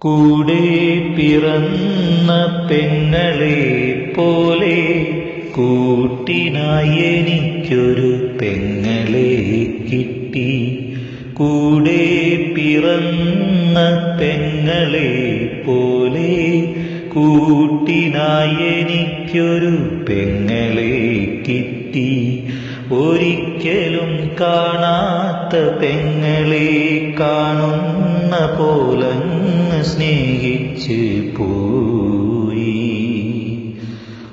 കൂടെ പിറന്ന പെങ്ങളെ പോലെ കൂട്ടിനായി എനിക്കൊരു പെങ്ങളെ കിട്ടി. കൂടെ പിറന്ന പെങ്ങളെ പോലെ കൂട്ടിനായി എനിക്കൊരു പെങ്ങളെ കിട്ടി. ഒരിക്കലും കാണാത്ത പെങ്ങളെ കാണുന്ന പോലങ്ങ് സ്നേഹിച്ച് പോയി.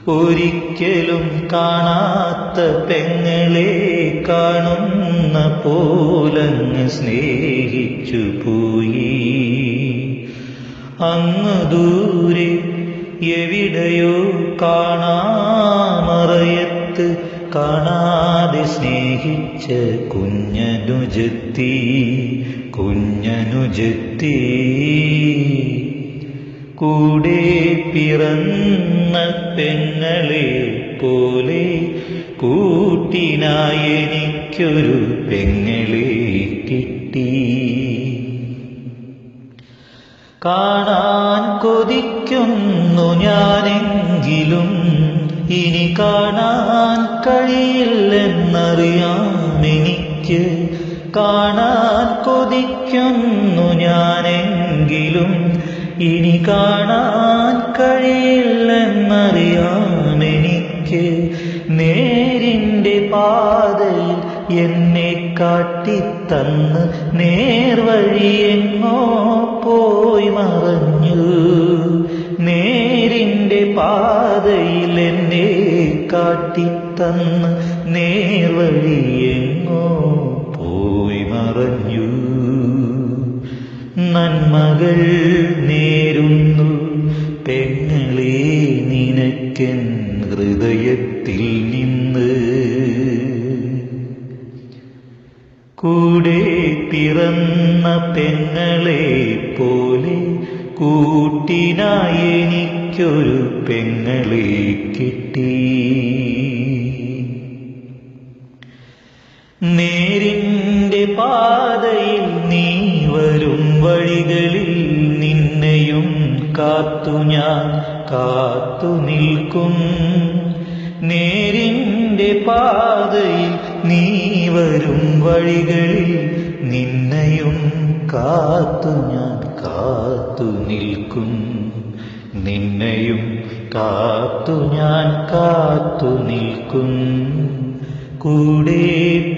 ഒരിക്കലും കാണാത്ത പെങ്ങളെ കാണുന്ന പോലങ്ങ് സ്നേഹിച്ചു പോയി. അങ്ങ് ദൂരെ എവിടെയോ കാണാമറയത്ത് കാണാതെ സ്നേഹിച്ച കുഞ്ഞനുജത്തി കൂടെ പിറന്ന പെങ്ങളെ പോലെ കൂട്ടിനായി എനിക്കൊരു പെങ്ങളെ കിട്ടി. കാണാൻ കൊതിക്കുന്നു ഞാനെങ്കിലും ഇനി കാണാൻ കഴിയില്ലെന്നറിയാമെനിക്ക്. കാണാൻ കൊതിക്കുന്നു ഞാനെങ്കിലും ഇനി കാണാൻ കഴിയില്ലെന്നറിയാമെനിക്ക്. നേരിന്റെ പാതയിൽ എന്നെ കാട്ടിത്തന്ന് നേർവഴിയെങ്ങോ പോയി മറഞ്ഞു. നേരിന്റെ പാതയിൽ എന്നെ കാട്ടിത്തന്ന് നേർവഴിയെങ്ങോ പോയി മറഞ്ഞു. നന്മകൾ നേരുന്നു പെങ്ങളെ നിനക്കെൻ ഹൃദയത്തിൽ നിന്ന്. കൂടെ പിറന്ന പെങ്ങളെ പോലെ കൂട്ടിനായി എനിക്കൊരു പെങ്ങളെ കിട്ടി. നേരിന്റെ പാതയിൽ നീ വരും വഴികളിൽ നിന്നെയും കാത്തു ഞാൻ കാത്തു നിൽക്കും. നേരിന്റെ പാതയിൽ നീ വരും വഴികളിൽ നിന്നെയും കാത്തു ഞാൻ കാത്തു നിൽക്കും. നിന്നെയും കാത്തു ഞാൻ കാത്തു നിൽക്കും. കൂടെ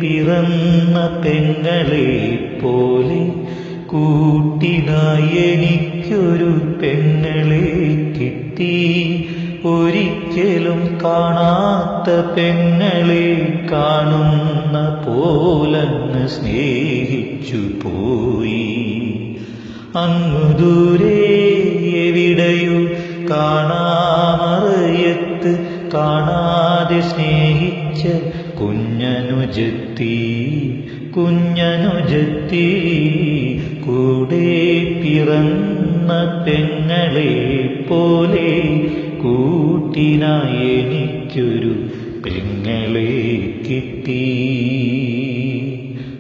പിറന്ന പെങ്ങളെ പോലെ കൂട്ടിനായി എനിക്കൊരു പെങ്ങളെ കിട്ടി. ഒരിക്കലും കാണാത്ത പെങ്ങളെ കാണുന്ന പോലങ്ങ് സ്നേഹിച്ചു പോയി. അങ്ങു ദൂരെ എവിടെയോ കാണാമറയത്ത് കാണാതെ സ്നേഹിച്ച കുഞ്ഞനുജത്തി കൂടെ പിറന്ന പെങ്ങളെ പോലെ കൂട്ടിനായി എനിക്കൊരു പെങ്ങളെ കിട്ടി.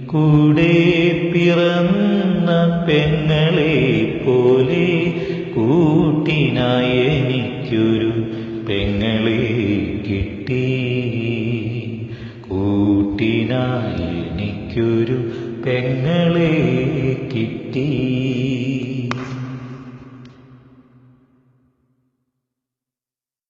കൂടെ പിറന്ന പെങ്ങളെ പോലെ കൂട്ടിനായി എനിക്കൊരു പെങ്ങളെ കിട്ടി. കൂട്ടിനായി എനിക്കൊരു പെങ്ങളെ കിട്ടി.